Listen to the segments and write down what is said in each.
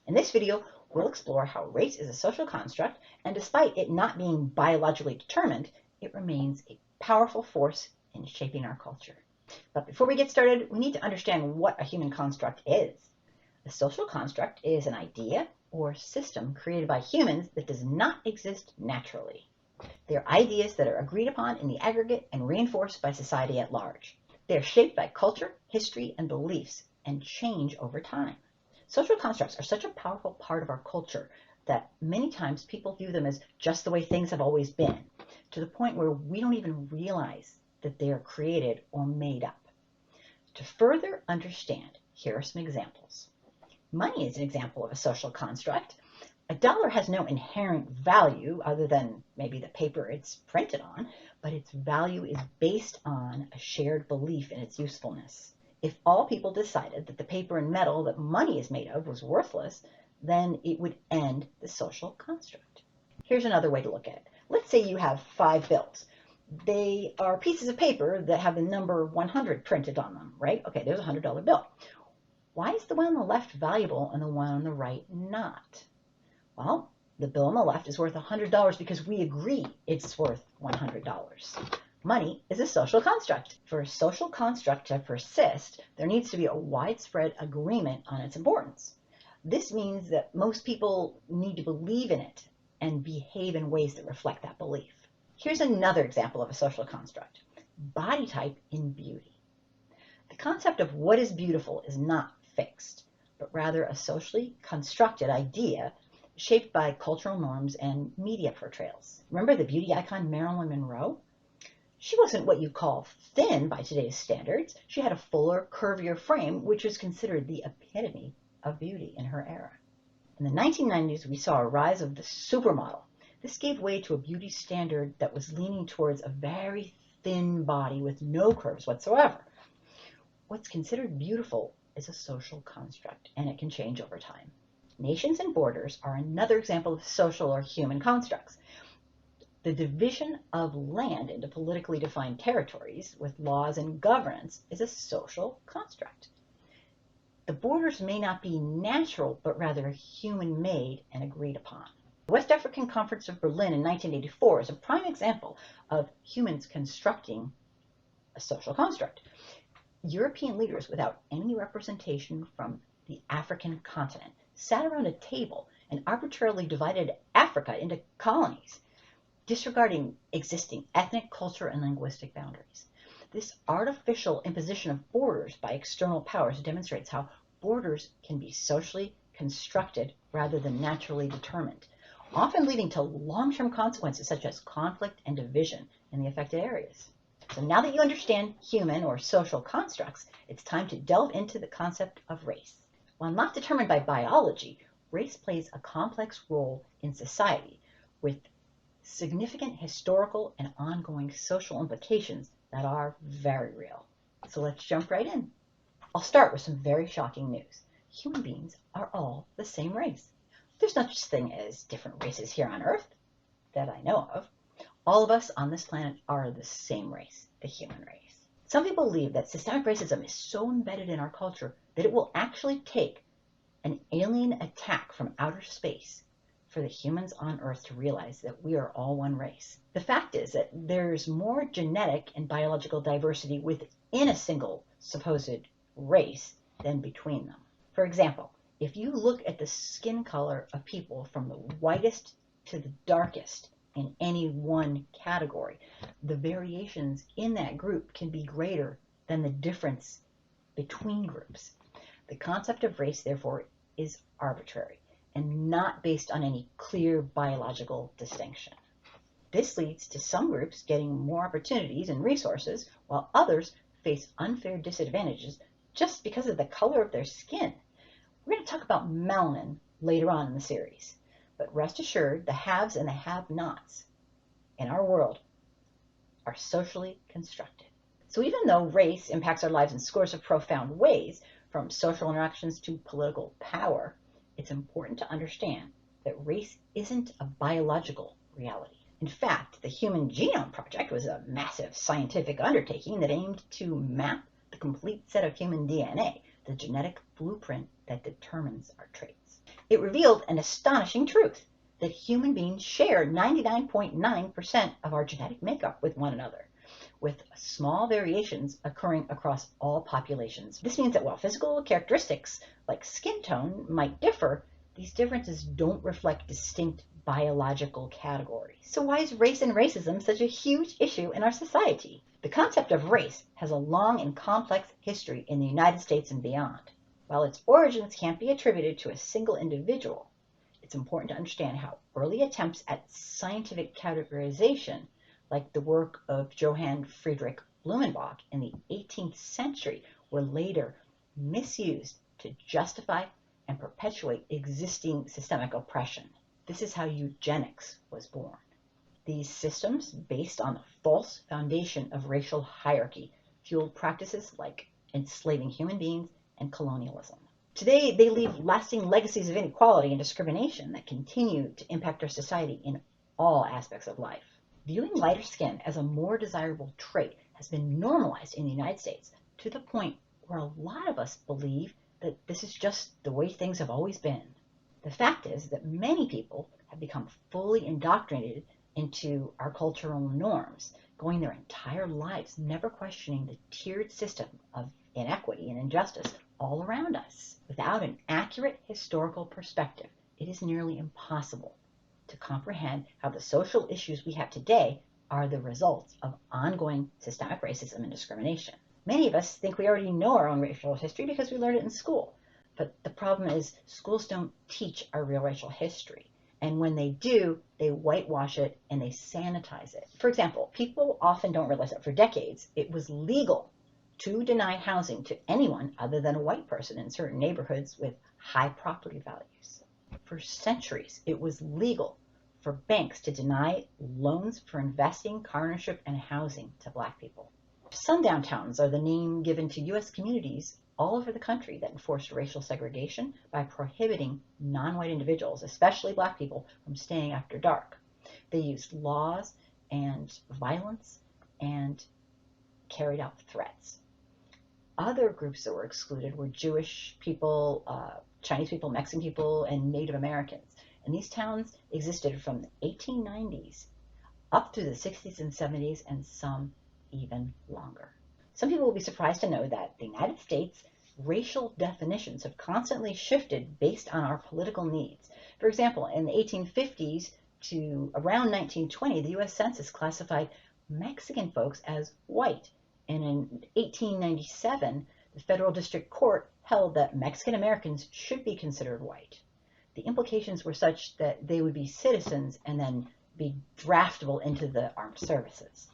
In this video, we'll explore how race is a social construct, and despite it not being biologically determined, it remains a powerful force in shaping our culture. But before we get started, we need to understand what a human construct is. A social construct is an idea or system created by humans that does not exist naturally. They are ideas that are agreed upon in the aggregate and reinforced by society at large. They are shaped by culture, history, and beliefs, and change over time. Social constructs are such a powerful part of our culture that many times people view them as just the way things have always been, to the point where we don't even realize that they are created or made up. To further understand, here are some examples. Money is an example of a social construct. A dollar has no inherent value other than maybe the paper it's printed on, but its value is based on a shared belief in its usefulness. If all people decided that the paper and metal that money is made of was worthless, then it would end the social construct. Here's another way to look at it. Let's say you have 5 bills. They are pieces of paper that have the number 100 printed on them, right? Okay, there's a $100 bill. Why is the one on the left valuable and the one on the right not? Well, the bill on the left is worth $100 because we agree it's worth $100. Money is a social construct. For a social construct to persist, there needs to be a widespread agreement on its importance. This means that most people need to believe in it and behave in ways that reflect that belief. Here's another example of a social construct: body type in beauty. The concept of what is beautiful is not fixed, but rather a socially constructed idea shaped by cultural norms and media portrayals. Remember the beauty icon Marilyn Monroe? She wasn't what you call thin by today's standards. She had a fuller, curvier frame, which was considered the epitome of beauty in her era. In the 1990s, we saw a rise of the supermodel. This gave way to a beauty standard that was leaning towards a very thin body with no curves whatsoever. What's considered beautiful is a social construct, and it can change over time. Nations and borders are another example of social or human constructs. The division of land into politically defined territories with laws and governance is a social construct. The borders may not be natural, but rather human-made and agreed upon. The West African Conference of Berlin in 1984 is a prime example of humans constructing a social construct. European leaders, without any representation from the African continent, sat around a table and arbitrarily divided Africa into colonies, disregarding existing ethnic, culture, and linguistic boundaries. This artificial imposition of borders by external powers demonstrates how borders can be socially constructed rather than naturally determined, often leading to long-term consequences such as conflict and division in the affected areas. So now that you understand human or social constructs, it's time to delve into the concept of race. While not determined by biology, race plays a complex role in society with significant historical and ongoing social implications that are very real. So let's jump right in. I'll start with some very shocking news. Human beings are all the same race. There's no such thing as different races here on Earth that I know of. All of us on this planet are the same race, the human race. Some people believe that systemic racism is so embedded in our culture that it will actually take an alien attack from outer space for the humans on Earth to realize that we are all one race. The fact is that there's more genetic and biological diversity within a single supposed race than between them. For example, if you look at the skin color of people from the whitest to the darkest in any one category, the variations in that group can be greater than the difference between groups. The concept of race, therefore, is arbitrary and not based on any clear biological distinction. This leads to some groups getting more opportunities and resources, while others face unfair disadvantages just because of the color of their skin. We're going to talk about melanin later on in the series, but rest assured, the haves and the have-nots in our world are socially constructed. So even though race impacts our lives in scores of profound ways, from social interactions to political power, it's important to understand that race isn't a biological reality. In fact, the Human Genome Project was a massive scientific undertaking that aimed to map the complete set of human DNA, the genetic blueprint that determines our traits. It revealed an astonishing truth, that human beings share 99.9% of our genetic makeup with one another, with small variations occurring across all populations. This means that while physical characteristics like skin tone might differ, these differences don't reflect distinct biological categories. So why is race and racism such a huge issue in our society? The concept of race has a long and complex history in the United States and beyond. While its origins can't be attributed to a single individual, it's important to understand how early attempts at scientific categorization, like the work of Johann Friedrich Blumenbach in the 18th century, were later misused to justify and perpetuate existing systemic oppression. This is how eugenics was born. These systems, based on the false foundation of racial hierarchy, fueled practices like enslaving human beings and colonialism. Today, they leave lasting legacies of inequality and discrimination that continue to impact our society in all aspects of life. Viewing lighter skin as a more desirable trait has been normalized in the United States to the point where a lot of us believe that this is just the way things have always been. The fact is that many people have become fully indoctrinated into our cultural norms, going their entire lives never questioning the tiered system of inequity and injustice all around us. Without an accurate historical perspective, it is nearly impossible to comprehend how the social issues we have today are the results of ongoing systemic racism and discrimination. Many of us think we already know our own racial history because we learned it in school. But the problem is schools don't teach our real racial history. And when they do, they whitewash it and they sanitize it. For example, people often don't realize that for decades, it was legal to deny housing to anyone other than a white person in certain neighborhoods with high property values. For centuries, it was legal for banks to deny loans for investing, car ownership, and housing to Black people. Sundown towns are the name given to U.S. communities all over the country that enforced racial segregation by prohibiting non-white individuals, especially Black people, from staying after dark. They used laws and violence and carried out threats. Other groups that were excluded were Jewish people, Chinese people, Mexican people, and Native Americans. And these towns existed from the 1890s up through the 60s and 70s, and some even longer. Some people will be surprised to know that the United States racial definitions have constantly shifted based on our political needs. For example, in the 1850s to around 1920, the U.S. Census classified Mexican folks as white. And in 1897, the Federal District Court held that Mexican Americans should be considered white. The implications were such that they would be citizens and then be draftable into the armed services.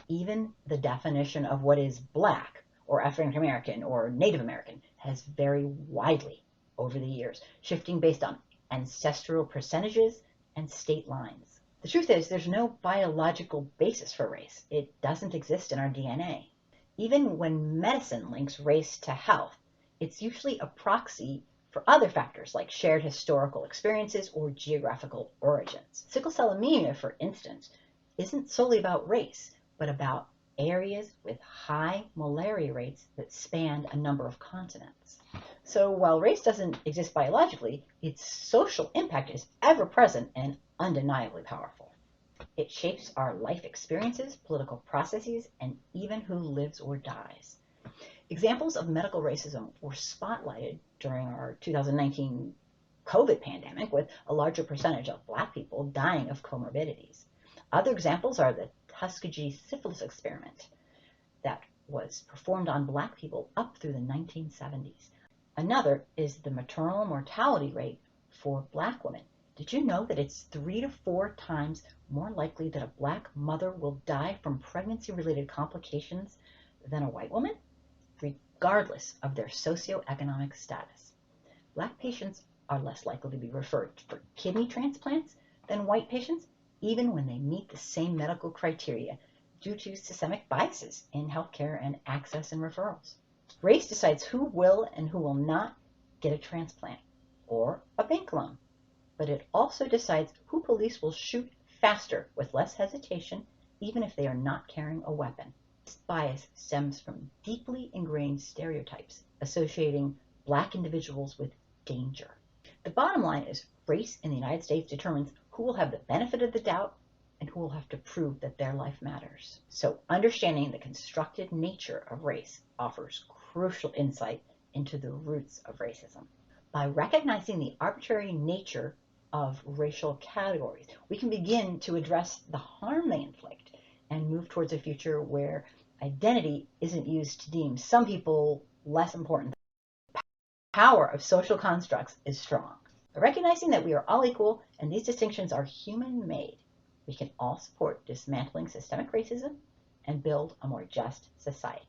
Even the definition of what is Black or African American or Native American has varied widely over the years, shifting based on ancestral percentages and state lines. The truth is, there's no biological basis for race. It doesn't exist in our DNA. Even when medicine links race to health, it's usually a proxy for other factors like shared historical experiences or geographical origins. Sickle cell anemia, for instance, isn't solely about race, but about areas with high malaria rates that span a number of continents. So while race doesn't exist biologically, its social impact is ever present and undeniably powerful. It shapes our life experiences, political processes, and even who lives or dies. Examples of medical racism were spotlighted during our 2019 COVID pandemic, with a larger percentage of Black people dying of comorbidities. Other examples are the Tuskegee syphilis experiment that was performed on Black people up through the 1970s. Another is the maternal mortality rate for Black women. Did you know that it's 3 to 4 times more likely that a Black mother will die from pregnancy-related complications than a white woman, regardless of their socioeconomic status? Black patients are less likely to be referred for kidney transplants than white patients, even when they meet the same medical criteria, due to systemic biases in healthcare and access and referrals. Race decides who will and who will not get a transplant or a bank loan, but it also decides who police will shoot faster with less hesitation, even if they are not carrying a weapon. This bias stems from deeply ingrained stereotypes associating Black individuals with danger. The bottom line is race in the United States determines who will have the benefit of the doubt and who will have to prove that their life matters. So understanding the constructed nature of race offers crucial insight into the roots of racism. By recognizing the arbitrary nature of racial categories, we can begin to address the harm they inflict and move towards a future where identity isn't used to deem some people less important. The power of social constructs is strong. By recognizing that we are all equal and these distinctions are human-made, we can all support dismantling systemic racism and build a more just society.